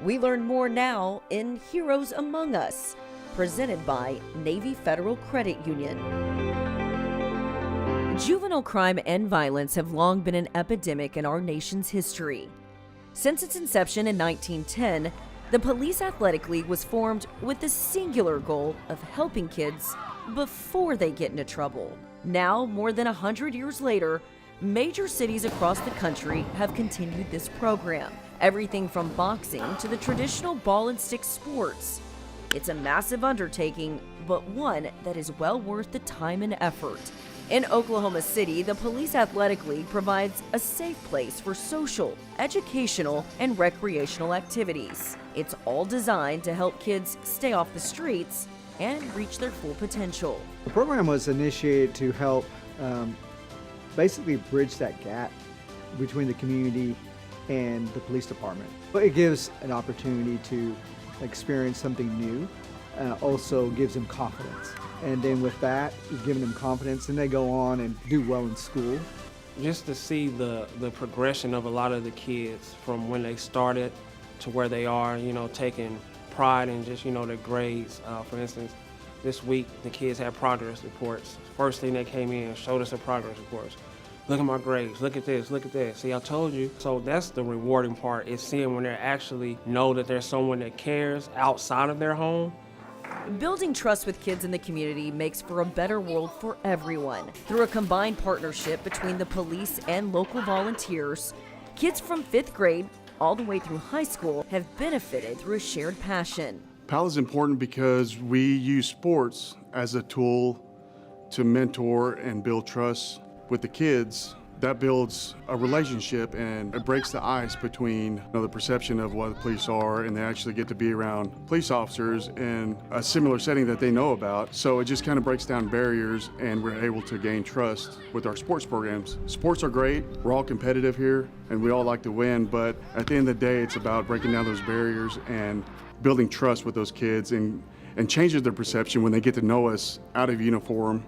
We learn more now in Heroes Among Us, presented by Navy Federal Credit Union. Juvenile crime and violence have long been an epidemic in our nation's history. Since its inception in 1910, the Police Athletic League was formed with the singular goal of helping kids before they get into trouble. Now, more than 100 years later, major cities across the country have continued this program. Everything from boxing to the traditional ball and stick sports. It's a massive undertaking, but one that is well worth the time and effort. In Oklahoma City, the Police Athletic League provides a safe place for social, educational, and recreational activities. It's all designed to help kids stay off the streets and reach their full potential. The program was initiated to help basically bridge that gap between the community and the police department. But it gives an opportunity to experience something new, also gives them confidence. And then with that, you're giving them confidence, and they go on and do well in school. Just to see the progression of a lot of the kids from when they started to where they are, taking pride in just, their grades. For instance, this week, the kids had progress reports. First thing they came in, showed us their progress reports. Look at my grades, look at this, look at that. See, I told you. So that's the rewarding part, is seeing when they actually know that there's someone that cares outside of their home. Building trust with kids in the community makes for a better world for everyone. Through a combined partnership between the police and local volunteers, kids from 5th grade all the way through high school have benefited through a shared passion. PAL is important because we use sports as a tool to mentor and build trust with the kids. That builds a relationship, and it breaks the ice between the perception of what the police are, and they actually get to be around police officers in a similar setting that they know about. So it just kind of breaks down barriers, and we're able to gain trust with our sports programs. Sports are great, we're all competitive here, and we all like to win, but at the end of the day, it's about breaking down those barriers and building trust with those kids, and changes their perception when they get to know us out of uniform.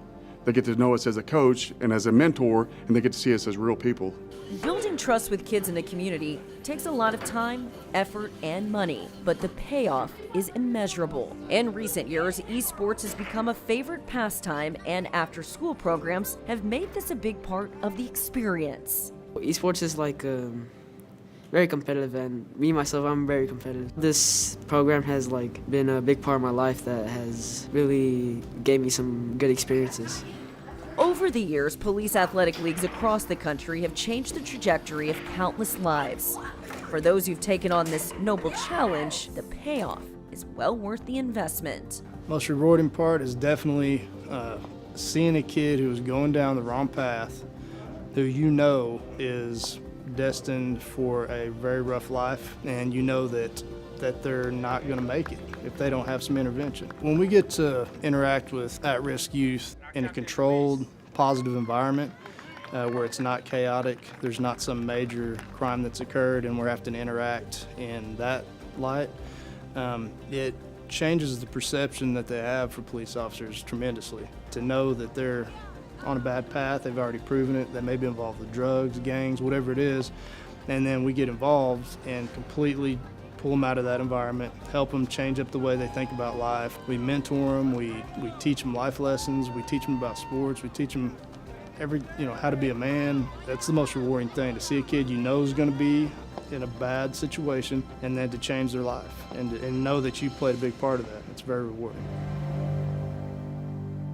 They get to know us as a coach and as a mentor, and they get to see us as real people. Building trust with kids in the community takes a lot of time, effort, and money, but the payoff is immeasurable. In recent years, esports has become a favorite pastime, and after-school programs have made this a big part of the experience. Esports is very competitive, and me myself, I'm very competitive. This program has been a big part of my life that has really gave me some good experiences. Over the years, police athletic leagues across the country have changed the trajectory of countless lives. For those who've taken on this noble challenge, the payoff is well worth the investment. Most rewarding part is definitely seeing a kid who is going down the wrong path, who is destined for a very rough life, and that they're not going to make it if they don't have some intervention. When we get to interact with at-risk youth in a controlled, positive environment where it's not chaotic, there's not some major crime that's occurred, and we're having to interact in that light, it changes the perception that they have for police officers tremendously. To know that they're on a bad path, they've already proven it, they may be involved with drugs, gangs, whatever it is, and then we get involved and completely pull them out of that environment, help them change up the way they think about life. We mentor them, we teach them life lessons, we teach them about sports, we teach them how to be a man. That's the most rewarding thing, to see a kid is going to be in a bad situation, and then to change their life and know that you played a big part of that. It's very rewarding.